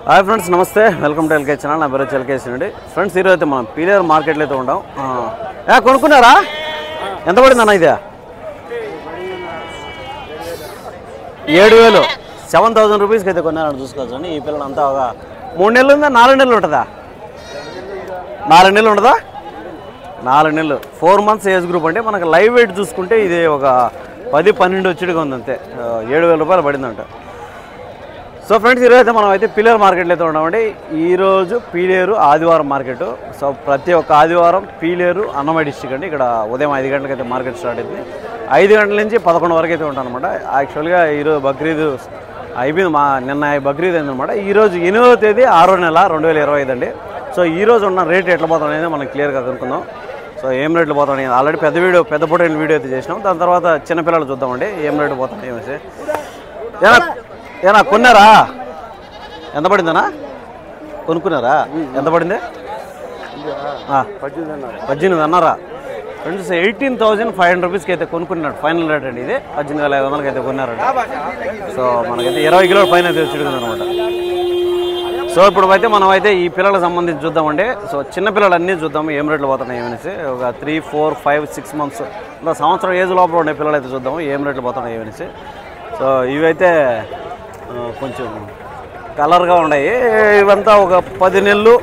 Hi friends, నమస్తే. Welcome to LK channel. నా పేరు ఎల్కేసి అండి. ఫ్రెండ్స్, ఈరోజు అయితే మనం పీలేరు మార్కెట్లో అయితే ఉంటాం. కొనుక్కున్నారా? ఎంత పడింది అన్న? ఇది 7,000 7,000 రూపీస్కి అయితే కొన్నారని చూసుకోవచ్చండి. ఈ పిల్లలు అంతా ఒక 3 నెలలు ఉందా, 4 నెలలు ఉంటుందా? 4 నెలలు ఉంటుందా? 4 నెలలు, 4 మంత్స్ ఏజ్ గ్రూప్. అంటే మనకు లైవ్ వెయిట్ చూసుకుంటే ఇది ఒక 10-12 వచ్చేట్టుగా ఉంది. అంతే 7,000 రూపాయలు పడిందంట. సో ఫ్రెండ్స్, ఈరోజు అయితే మనం అయితే పీలేరు మార్కెట్లో అయితే ఉన్నామండి. ఈరోజు పీలేరు ఆదివారం మార్కెట్. సో ప్రతి ఒక్క ఆదివారం పీలేరు అన్నమయ్య డిస్ట్రిక్ట్ అండి. ఇక్కడ ఉదయం 5 గంటలకు అయితే మార్కెట్ స్టార్ట్ అయింది. 5 గంటల నుంచి 11 వరకు అయితే ఉంటాను అనమాట. యాక్చువల్గా ఈరోజు బక్రీద్ అయిపోయింది. నిన్న బక్రీద్ అయిందనమాట. ఈరోజు 8వ తేదీ 6వ నెల 2025 అండి. సో ఈరోజు ఉన్న రేట్ ఎట్లా పోతాం అనేది మనం క్లియర్గా కనుక్కుందాం. సో ఏం రేట్లు పోతాం ఆల్రెడీ పెద్ద పొట్టైన వీడియో అయితే చేసినాం. దాని తర్వాత చిన్నపిల్లలు చూద్దామండి ఏం రేటు పోతాం ఏమేసి. ఏనా కొన్నారా? ఎంత పడిందనా? కొనుక్కున్నారా? ఎంత పడింది? 18 అన్నారా? ఫ్రెండ్స్, 18,500 రూపీస్కి అయితే కొనుక్కున్నాడు. ఫైనల్ రేట్ అండి ఇది. 18,500కి అయితే కొన్నారండి. సో మనకైతే 20 కిలోల పైన అయితే వచ్చి అనమాట. సో ఇప్పుడు అయితే మనం అయితే ఈ పిల్లలకు సంబంధించి చూద్దామండి. సో చిన్న పిల్లలన్నీ చూద్దాము ఏం రేట్లు పోతున్నాయి ఏమనేసి. ఒక 3, 4, 5, 6 మంత్స్ ఇలా సంవత్సరం ఏజ్ లోపల ఉండే పిల్లలు అయితే చూద్దాము ఏం రేట్లు పోతున్నాయి ఏమనేసి. సో ఇవైతే కొంచెం కలర్గా ఉన్నాయి. ఇవంతా ఒక 10 నెలలు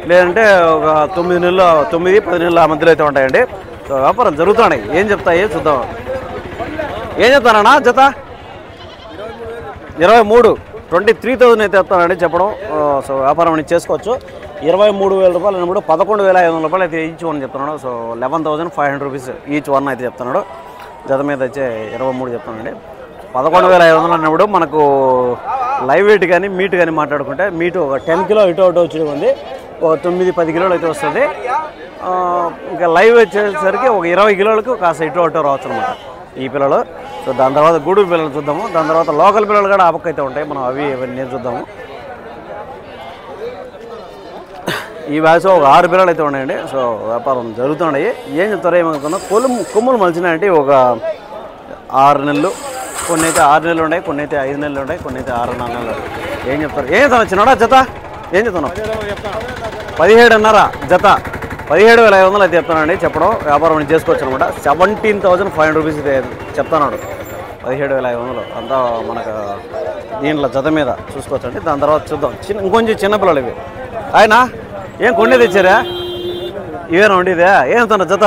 లేదంటే ఒక 9 నెలలు, 9-10 నెలలు ఆ మధ్యలో అయితే ఉంటాయండి. సో వ్యాపారం జరుగుతున్నాయి. ఏం చెప్తాయి చూద్దాం. ఏం చెప్తానన్నా జత? 23,000 అయితే చెప్తానండి చెప్పడం. సో వ్యాపారం అనేది చేసుకోవచ్చు. 23,000 రూపాయలు అన్నప్పుడు 11,500 రూపాయలు అయితే ఈచ్ వన్ చెప్తున్నాడు. సో 11,500 రూపీస్ ఈచ్ వన్ అయితే చెప్తున్నాడు. జత మీద అయితే 23 చెప్తానండి. 11,500 అన్నప్పుడు మనకు లైవ్ వెయిట్ కానీ మీట్ కానీ మాట్లాడుకుంటే మీట్ ఒక 10 కిలో ఇటు వచ్చి ఉంది. ఒక 9-10 కిలోలు అయితే వస్తుంది. ఇంకా లైవ్ వచ్చేసరికి ఒక 20 కిలోలకు కాస్త ఇటు రావచ్చు అనమాట ఈ పిల్లలు. సో దాని తర్వాత గూడూరు పిల్లలు చూద్దాము. దాని తర్వాత లోకల్ పిల్లలు కూడా ఆపక్క అయితే ఉంటాయి. మనం ఇవన్నీ చూద్దాము. ఈ వయసు ఒక 6 పిల్లలు అయితే ఉన్నాయండి. సో వ్యాపారం జరుగుతున్నాయి. ఏం చెప్తారో ఏమనుకున్నా, కొమ్ములు మలిచినాయంటే ఒక 6 నెలలు, కొన్ని అయితే 6 నెలలు ఉన్నాయి, కొన్ని అయితే 5 నెలలు ఉన్నాయి, కొన్ని అయితే 6-4 నెలలు. ఏం చెప్తారు? ఏం చెప్తాను చిన్నడా జత? ఏం చెప్తున్నావు? 17,500 జత. 17,500 అయితే చెప్తానండి చెప్పడం. వ్యాపారం చేసుకోవచ్చు అనమాట. 17,500 రూపీస్ అయితే చెప్తున్నాడు. 17,500 అంతా మనకు దీంట్లో జత మీద చూసుకోవచ్చు అండి. దాని తర్వాత చూద్దాం ఇంకొంచెం చిన్నపిల్లలు ఇవి. ఆయన ఏం కొన్ని తెచ్చారా? ఇవేనా ఉండేదే? ఏం చెప్తున్నా జత?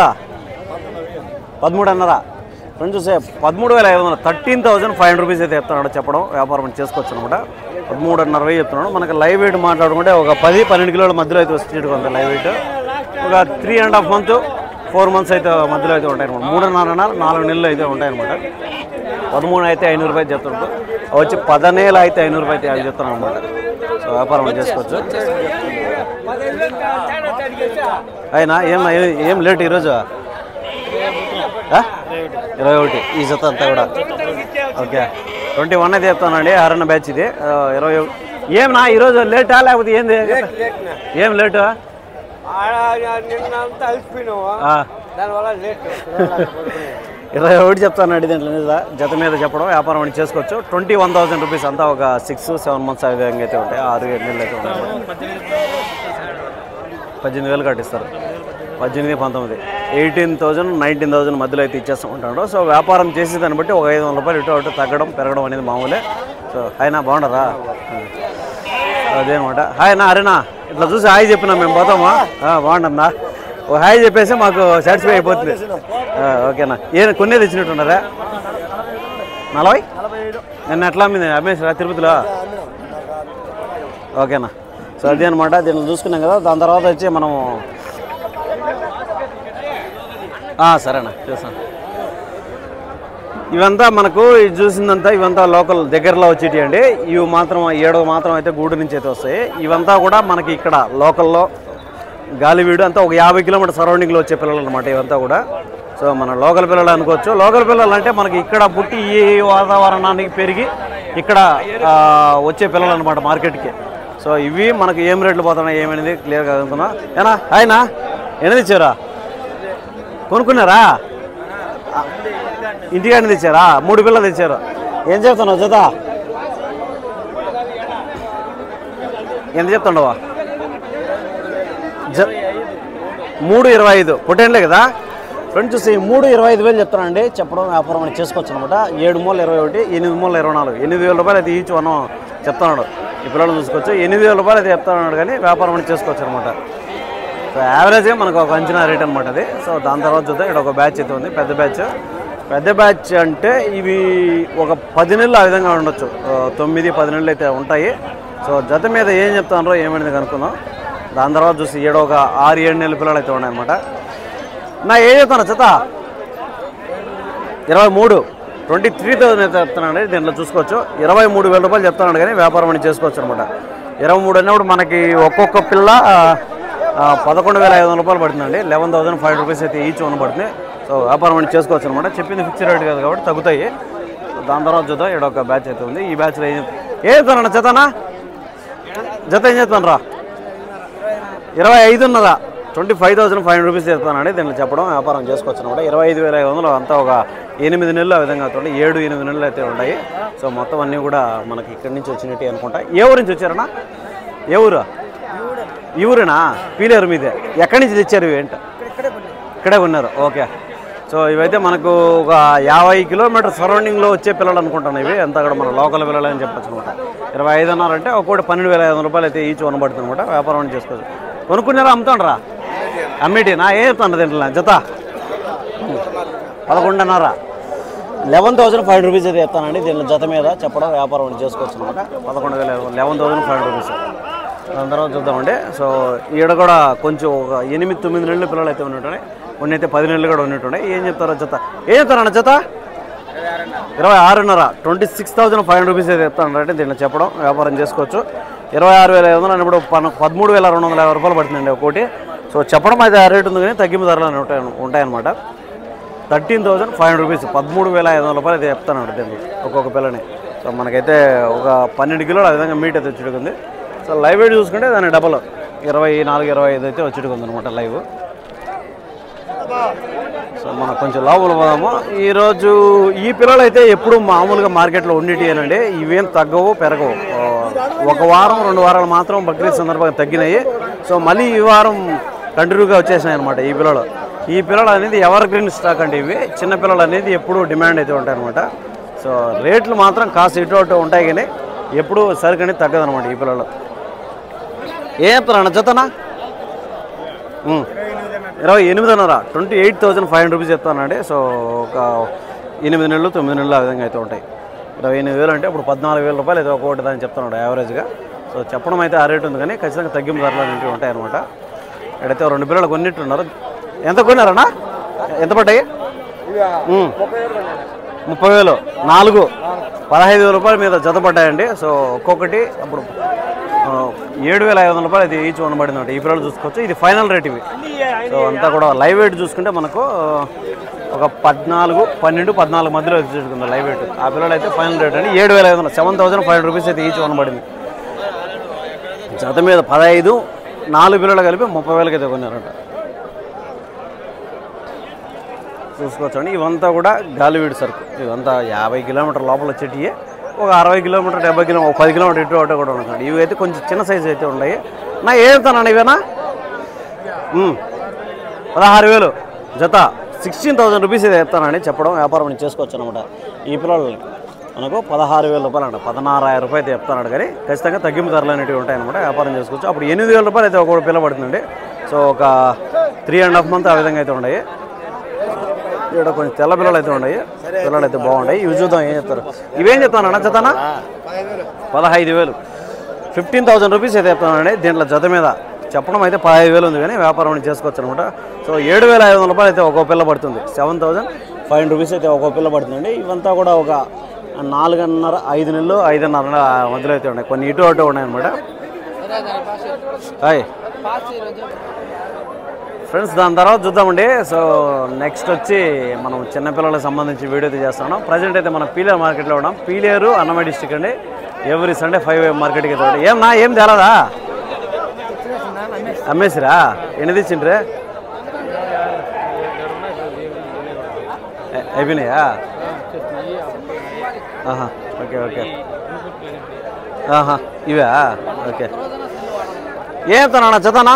13,500. ఫ్రెండ్స్ చూసే 13,500, 13,500 రూపీస్ అయితే చెప్తున్నాడు చెప్పడం. వ్యాపారం చేసుకోవచ్చు అనమాట. 13,500 చెప్తున్నాడు. మనకి లైవ్ వెయిట్ మాట్లాడుకుంటే ఒక 10-12 కిలోల మధ్యలో అయితే వచ్చేట్టుగా ఉంది లైవ్ వెయిట్. ఒక 3.5 మంత్ 4 మంత్స్ అయితే మధ్యలో అయితే ఉంటాయి అనమాట. 3.5-4 నెలలు అయితే ఉంటాయి అనమాట. 13 అయితే 500 రూపాయలు చెప్తున్నాడు. వచ్చి 10,000 అయితే 500 రూపాయలు అయితే చెప్తున్నాను అనమాట. సో వ్యాపారం చేసుకోవచ్చు. అయినా ఏం లేట్ ఈరోజు? 21 ఈ జత అంతా కూడా. ఓకే, 21 అయితే చెప్తానండి. ఆరన్న బ్యాచ్ ఇది. 21 ఏమన్నా ఈరోజు లేటా లేకపోతే ఏంది? ఏం లేటు? 21 చెప్తానండి దీంట్లో జత మీద చెప్పడం. వ్యాపారం అని చేసుకోవచ్చు. 21,000 రూపీస్ అంతా ఒక 6-7 మంత్స్ ఆ విధంగా అయితే ఉంటాయి. 6-7 నెలలు అయితే ఉంటాయి. 18,000 కట్టిస్తారు. 18-19, 18,000, 19,000 మధ్యలో అయితే ఇచ్చేస్తూ ఉంటాడు. సో వ్యాపారం చేసేదాన్ని బట్టి ఒక 500 రూపాయలు ఇటు తగ్గడం పెరగడం అనేది మామూలే. సో ఆయన బాగుండరా? అదేనమాట. హాయ్ అరేనా, ఇట్లా చూసి హాయ్ చెప్పినా మేము పోతామా? బాగుండన్నా. ఓ హాయ్ చెప్పేసి మాకు సాటిస్ఫై అయిపోతుంది. ఓకేనా. కొన్ని తెచ్చినట్టున్నారా? 40? నిన్న ఎట్లా అమ్మింది అమ్మేసారా తిరుపతిలో? ఓకేనా. సో అదే అనమాట. దీన్ని చూసుకున్నాం కదా. దాని తర్వాత వచ్చి మనం సరేనా చూసాను. ఇవంతా మనకు చూసిందంతా ఇవంతా లోకల్ దగ్గరలో వచ్చేటి అండి. ఇవి మాత్రం 7 మాత్రం అయితే గూడు నుంచి అయితే వస్తాయి. ఇవంతా కూడా మనకి ఇక్కడ లోకల్లో గాలివీడు అంతా ఒక 50 కిలోమీటర్ సరౌండింగ్లో వచ్చే పిల్లలు అనమాట ఇవంతా కూడా. సో మన లోకల్ పిల్లలు అనుకోవచ్చు. లోకల్ పిల్లలు అంటే మనకి ఇక్కడ పుట్టి ఈ వాతావరణానికి పెరిగి ఇక్కడ వచ్చే పిల్లలు అనమాట మార్కెట్కి. సో ఇవి మనకు ఏం రేట్లు పోతున్నాయి ఏమనేది క్లియర్గా అనుకున్నా. ఏనా ఆయన ఎన్ని తెచ్చారా? కొనుక్కున్నారా? ఇంటికాడిని తెచ్చారా? 3 పిల్లలు తెచ్చారు. ఏం చెప్తున్నావు జత? ఎంత చెప్తాండవా? 3.25 పొట్టేండ్లే కదా ఫ్రెండ్స్. చూసి 3.25,000 చెప్తానండి. చెప్పడం వ్యాపారం అని చేసుకోవచ్చు అనమాట. 7 మూల 21, 8 మూల 24, 8,000 రూపాయలు అయితే ఈచ్ వన్ చెప్తున్నాడు. ఈ పిల్లలు చూసుకోవచ్చు. 8,000 రూపాయలు అయితే చెప్తున్నాడు కానీ వ్యాపారం అని చేసుకోవచ్చు అనమాట. సో యావరేజ్గా మనకు ఒక అంచనా రేట్ అనమాట అది. సో దాని తర్వాత చూద్దాం. ఇక్కడ ఒక బ్యాచ్ అయితే ఉంది, పెద్ద బ్యాచ్ అంటే ఇవి ఒక 10 నెలలు ఆ విధంగా ఉండొచ్చు. 9-10 నెలలు అయితే ఉంటాయి. సో జత మీద ఏం చెప్తానో ఏమైంది కనుక్కుందాం. దాని తర్వాత చూసి ఏడో ఒక 6-7 నెలల పిల్లలు అయితే ఉన్నాయన్నమాట. నా ఏం చెప్తాను జత 23, 23,000 అయితే చెప్తున్నాను. దీంట్లో చూసుకోవచ్చు 23,000 రూపాయలు చెప్తున్నాడు కానీ వ్యాపారం అని చేసుకోవచ్చు అనమాట. 23 అన్నప్పుడు మనకి ఒక్కొక్క పిల్ల 11,500 రూపాయలు పడుతుందండి. 11,500 రూపీస్ అయితే ఈచ్ వన్ పడుతుంది. సో వ్యాపారం అని చేసుకోవచ్చు అనమాట. చెప్పింది ఫిక్స్డ్ రేట్ కాదు కాబట్టి తగ్గుతాయి. దాని తర్వాత చూద్దాం. ఇక్కడ ఒక బ్యాచ్ అయితే ఉంది. ఈ బ్యాచ్లో ఏం చెప్తానన్నా జతనా? జత ఏం చెప్తాను రా? 25,500, 25,500 రూపీస్ చెప్తానండి. దీంట్లో చెప్పడం వ్యాపారం చేసుకోవచ్చు అనమాట. 25,500 అంతా ఒక 8 నెలలు ఆ విధంగా అవుతుంది. 7-8 నెలలు అయితే ఉంటాయి. సో మొత్తం అన్నీ కూడా మనకి ఇక్కడి నుంచి వచ్చినట్టు అనుకుంటా. ఏ ఊరు నుంచి వచ్చారన్నా? ఏ ఊరు? ఈ ఊరేనా? పీలేరు మీదే. ఎక్కడి నుంచి తెచ్చారు? ఏంటి ఇక్కడే ఉన్నారు. ఓకే. సో ఇవైతే మనకు ఒక 50 కిలోమీటర్ సరౌండింగ్లో వచ్చే పిల్లలు అనుకుంటాను. ఇవి అంతా కూడా మన లోకల్ పిల్లలు అని చెప్పచ్చు అనమాట. 25,500 అంటే ఒక్కోటి 12,500 రూపాయలు అయితే ఈచ్ వనబడుతుంది అనమాట. వ్యాపారం అని చేసుకోవచ్చు. కొనుక్కున్నారా? అమ్ముతాండ్రా? అమ్మేటినా? ఏం చెప్తాను దీంట్లో జత? 11,500, 11,500 రూపీస్ అయితే చెప్తానండి. దీంట్లో జత మీద చెప్పడం వ్యాపారం అని చేసుకోవచ్చు అనమాట. 11,500 రూపీస్. దాని తర్వాత చూద్దామండి. సో ఈడ కూడా కొంచెం ఒక 8-9 నెలల పిల్లలు అయితే ఉన్నట్టున్నాయి. కొన్ని అయితే 10 నెలలు కూడా ఉన్నట్టున్నాయి. ఏం చెప్తారో జత? ఏం చెప్తారన్న జత? 26,500, 26,500 రూపీస్ అయితే చెప్తానంటే దీంట్లో చెప్పడం వ్యాపారం చేసుకోవచ్చు. 26,500 అన్నప్పుడు 13,250 రూపాయలు పడుతుందండి ఒక్కోటి. సో చెప్పడం అయితే ఆ రేట్ ఉంది కానీ తగ్గింపు ధరలు ఉంటాయన్నమాట. 13,500 రూపీస్, 13,500 రూపాయలు అయితే చెప్తాను దీనికి ఒక్కొక్క పిల్లని. సో మనకైతే ఒక 12 కిలోలు ఆ విధంగా మీట్ అయితే వచ్చుకుంది. సో లైవ్ వెయిట్ చూసుకుంటే దాని డబల్ 24-25 అయితే వచ్చుకుంది అనమాట లైవ్. సో మనకు కొంచెం లోపల పోదాము. ఈరోజు ఈ పిల్లలు అయితే ఎప్పుడు మామూలుగా మార్కెట్లో ఉండేటివేనండి. ఇవేం తగ్గవు పెరగవు. ఒక వారం 2 వారాలు మాత్రం బక్రీద్ సందర్భంగా తగ్గినాయి. సో మళ్ళీ ఈ వారం కంటిన్యూగా వచ్చేసినాయి అనమాట ఈ పిల్లలు అనేది ఎవర్ గ్రీన్ స్టాక్ అంటే ఇవి చిన్న పిల్లలు అనేది ఎప్పుడు డిమాండ్ అయితే ఉంటాయి అనమాట. సో రేట్లు మాత్రం కాస్త ఇటు అటు ఉంటాయి కానీ ఎప్పుడు సరుకు అనేది తగ్గదనమాట ఈ పిల్లలు. ఏం చెప్తారన్న జతనా? 28,500, 28,500 రూపీస్ చెప్తానండి. సో ఒక 8 నెలలు 9 నెలలు ఆ విధంగా అయితే ఉంటాయి. 28,000 అంటే ఇప్పుడు 14,000 రూపాయలు అయితే ఒక్కొక్కటి దాన్ని చెప్తున్నాడు యావరేజ్గా. సో చెప్పడం అయితే ఆ రేట్ ఉంది కానీ ఖచ్చితంగా తగ్గింపు ధరలు అనేవి ఉంటాయన్నమాట. ఇక్కడైతే 2 పిల్లలు కొన్నిట్టున్నారు. ఎంత కొన్నారన్నా? ఎంత పడ్డాయి? 30,000, 4 15,000 రూపాయల మీద జత పడ్డాయండి. సో ఒక్కొక్కటి అప్పుడు 7,500 రూపాయలు అయితే ఈచ్ వనబడింది అంటే ఈ పిల్లలు చూసుకోవచ్చు. ఇది ఫైనల్ రేట్ ఇవి. సో అంతా కూడా లైవ్ వెయిట్ చూసుకుంటే మనకు ఒక 14, 12, 14 మధ్యలో చూసుకుందాం లైవ్ వెయిట్. ఆ పిల్లలు అయితే ఫైనల్ రేట్ అండి 7,500, 7,500 రూపీస్ అయితే ఈచ్ వనబడింది. జత మీద 15, 4 పిల్లలు కలిపి 30,000కి అయితే కొన్నారంట. చూసుకోవచ్చండి. ఇవంతా కూడా గాలివీడి సరుకు. ఇవంతా 50 కిలోమీటర్ లోపల వచ్చేటి. ఒక 60 కిలోమీటర్ 70 కిలోమీటర్ 10 కిలోమీటర్ ఇటు అటు కూడా ఉంటుంది. ఇవి అయితే కొంచెం చిన్న సైజు అయితే ఉన్నాయి. నా ఏం చెప్తానన్నా ఇవేనా? 16,000 జత, 16,000 రూపీస్ అయితే చెప్తానండి. చెప్పడం వ్యాపారం చేసుకోవచ్చు అనమాట. ఈ పిల్లలు మనకు 16,000 రూపాయలు అంట, 16,000 రూపాయలు అయితే చెప్తాను కానీ ఖచ్చితంగా తగ్గింపు ధరలు అనేవి ఉంటాయన్నమాట. వ్యాపారం చేసుకోవచ్చు. అప్పుడు 8,000 రూపాయలు అయితే ఒక పిల్ల పడుతుందండి. సో ఒక 3.5 మంత్ ఆ విధంగా అయితే ఉన్నాయి. ఇక్కడ కొంచెం తెల్ల పిల్లలు అయితే ఉన్నాయి. పిల్లలు అయితే బాగున్నాయి. ఇవి చూద్దాం ఏం చెప్తారు. ఇవేం చెప్తానన్నా జతనా? 15,000, 15,000 రూపీస్ అయితే చెప్తానండి. దీంట్లో జత మీద చెప్పడం అయితే 15,000 ఉంది కానీ వ్యాపారం చేసుకోవచ్చు అనమాట. సో 7,500 రూపాయలు అయితే ఒక్కో పిల్ల పడుతుంది. 7,500 రూపీస్ అయితే ఒక్కో పిల్ల పడుతుందండి. ఇవంతా కూడా ఒక 4.5, 5 నెలలు 5.5 మధ్యలో అయితే ఉన్నాయి. కొన్ని ఇటు అటు ఉన్నాయి అనమాట. ఫ్రెండ్స్ దాని తర్వాత చూద్దామండి. సో నెక్స్ట్ వచ్చి మనం చిన్నపిల్లలకు సంబంధించి వీడియో అయితే చేస్తున్నాం. ప్రజెంట్ అయితే మనం పీలేరు మార్కెట్లో ఉన్నాం. పీలేరు అన్నమయ్య డిస్టిక్ అండి. ఎవ్రీ సండే 5 AM మార్కెట్కి అయితే ఏం తేలదా? అమ్మేసిరా? ఎన్ని తెచ్చిండ్రే? అయిపోయినాయా? ఓకే ఇవా? ఓకే ఏం చెప్తానా జతనా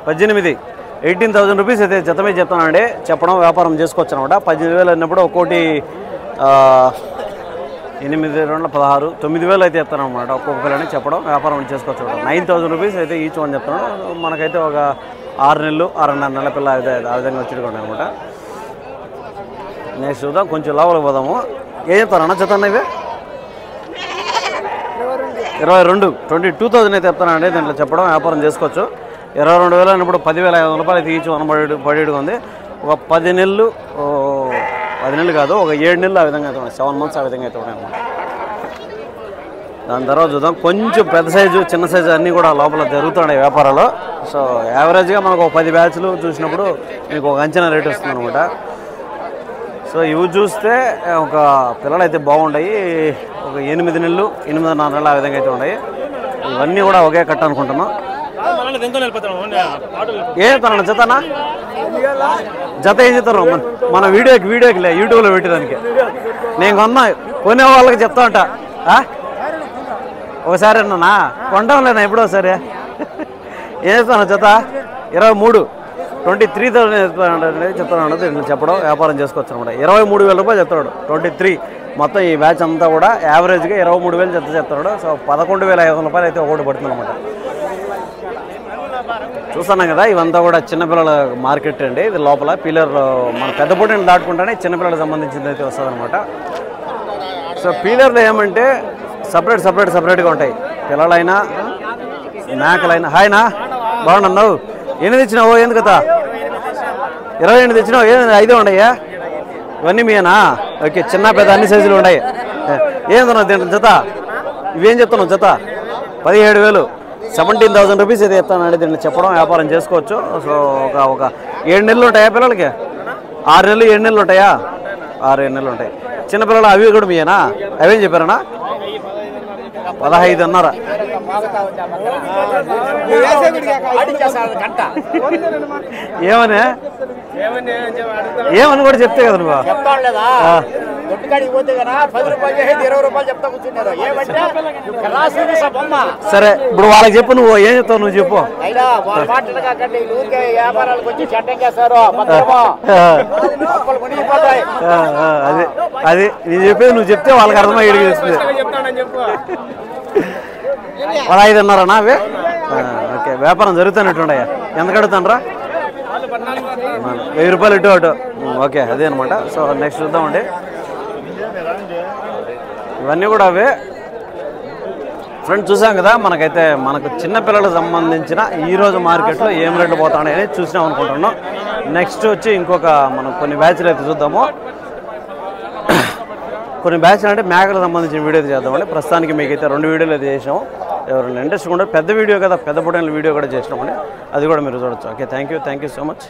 18 18,000 రూపీస్ అయితే జత మీద చెప్తానండి. చెప్పడం వ్యాపారం చేసుకోవచ్చు అనమాట. 18,000 అన్నప్పుడు ఒక్కోటి 8 2 16 9,000 అయితే చెప్తాను అనమాట. ఒక్కొక్క పిల్లని చెప్పడం వ్యాపారం చేసుకోవచ్చు. 9,000 రూపీస్ అయితే ఈచ్ వన్ చెప్తాను. మనకైతే ఒక 6 నెలలు 6.5 నెలల పిల్ల అయితే ఆ విధంగా వచ్చి అనమాట. నెక్స్ట్ చూద్దాం, కొంచెం లోపలికి పోదాము. ఏం చెప్తారన్నా జత అన్న ఇవి 22,000 అయితే చెప్తానండి. దీంట్లో చెప్పడం వ్యాపారం చేసుకోవచ్చు. 22,000 అన్నప్పుడు 10,500 రూపాయలు అయితే ఈచ్ వన్ పడేడుగా ఉంది. ఒక 10 నెలలు 10 నెలలు కాదు, ఒక 7 నెలలు ఆ విధంగా అయితే ఉన్నాయి. 7 మంత్స్ ఆ విధంగా అయితే ఉన్నాయి అన్నమాట. దాని తర్వాత చూద్దాం, కొంచెం పెద్ద సైజు చిన్న సైజు అన్నీ కూడా లోపల జరుగుతున్నాయి వ్యాపారాలు. సో యావరేజ్గా మనకు ఒక 10 బ్యాచ్లు చూసినప్పుడు మీకు ఒక అంచనా రేట్ వస్తుంది అనమాట. సో ఇవి చూస్తే ఒక పిల్లలు అయితే బాగుంటాయి. ఒక 8 నెలలు 8.5 నెలలు ఆ విధంగా అయితే ఉన్నాయి. ఇవన్నీ కూడా ఒకే కట్ట అనుకుంటున్నాం. ఏం చెప్తాను జతనా జత ఏం చెప్తారు మన వీడియోకి లే యూట్యూబ్లో పెట్టేదానికి. నేను కొనే వాళ్ళకి చెప్తా ఉంటా. ఒకసారి అన్నా కొంటాం లేదా ఎప్పుడో ఒకసారి. ఏం చెప్తాను జత 23,000 చెప్తాను. దీంట్లో చెప్పడం వ్యాపారం చేసుకోవచ్చు అనమాట. 23,000 రూపాయలు చెప్తాడు. 23 మొత్తం ఈ బ్యాచ్ అంతా కూడా యావరేజ్గా 23,000 జత చెప్తాడు. సో 11,500 రూపాయలు అయితే ఒకటి పడుతుంది అనమాట. చూస్తున్నాం కదా, ఇవంతా కూడా చిన్నపిల్లల మార్కెట్ అండి. ఇది లోపల పీలర్ మన పెద్ద పొట్టిని దాటుకుంటేనే చిన్నపిల్లలకు సంబంధించింది అయితే వస్తుంది అనమాట. సో పీలర్లో ఏమంటే సపరేట్గా ఉంటాయి. పిల్లలైనా మేకలైనా. హాయ్నా బాగున్నావు? ఎన్ని తెచ్చినావు? ఎందుకు కదా 28 తెచ్చినావు? ఏది 5 ఉన్నాయా? ఇవన్నీ మీనా? ఓకే, చిన్న పెద్ద అన్ని సైజులు ఉన్నాయి. ఏం తిన్నావు దీంట్లో జత? ఇవేం చెప్తున్నావు జత? 17,000 17,000 రూపీస్ అయితే చెప్తానండి. దీంట్లో చెప్పడం వ్యాపారం చేసుకోవచ్చు. సో ఒక 7 నెలలు ఉంటాయా పిల్లలకి? 6 నెలలు 7 నెలలు ఉంటాయా? 6-7 నెలలు ఉంటాయి. చిన్నపిల్లలు అవి కూడా మీయేనా? అవేం చెప్పారన్నా? 15.5. ఏమని కూడా చెప్తే కదా నువ్వు. సరే ఇప్పుడు వాళ్ళకి చెప్పు. నువ్వు ఏం చెప్తావు? నువ్వు చెప్పు. అది నీ చెప్పేది నువ్వు చెప్తే వాళ్ళకి అర్థమయ్యేది తెలుస్తుంది. 15.5 అవే. ఓకే, వ్యాపారం జరుగుతున్నట్టున్నాయా? ఎంత కడుగుతానరా? 1000 రూపాయలు ఇటు అటు. ఓకే, అదే అనమాట. సో నెక్స్ట్ చూద్దామండి. ఇవన్నీ కూడా అవే ఫ్రెండ్స్. చూసాం కదా, మనకు చిన్నపిల్లలకు సంబంధించిన ఈరోజు మార్కెట్లో ఏం రేట్లు పోతాయి అనేది చూసినాం అనుకుంటున్నాం. నెక్స్ట్ వచ్చి ఇంకొక మనం కొన్ని బ్యాచ్లు అయితే చూద్దాము. కొన్ని బ్యాచ్లు అంటే మేకలకు సంబంధించిన వీడియో అయితే చేద్దామండి. ప్రస్తుతానికి మీకైతే 2 వీడియోలు అయితే చేసాము. ఎవరైనా ఇంట్రెస్ట్ ఉంటే పెద్ద వీడియో కదా, పెద్ద పొటైన వీడియో కూడా చేసినామండి. అది కూడా మీరు చూడొచ్చు. Okay, thank you so much.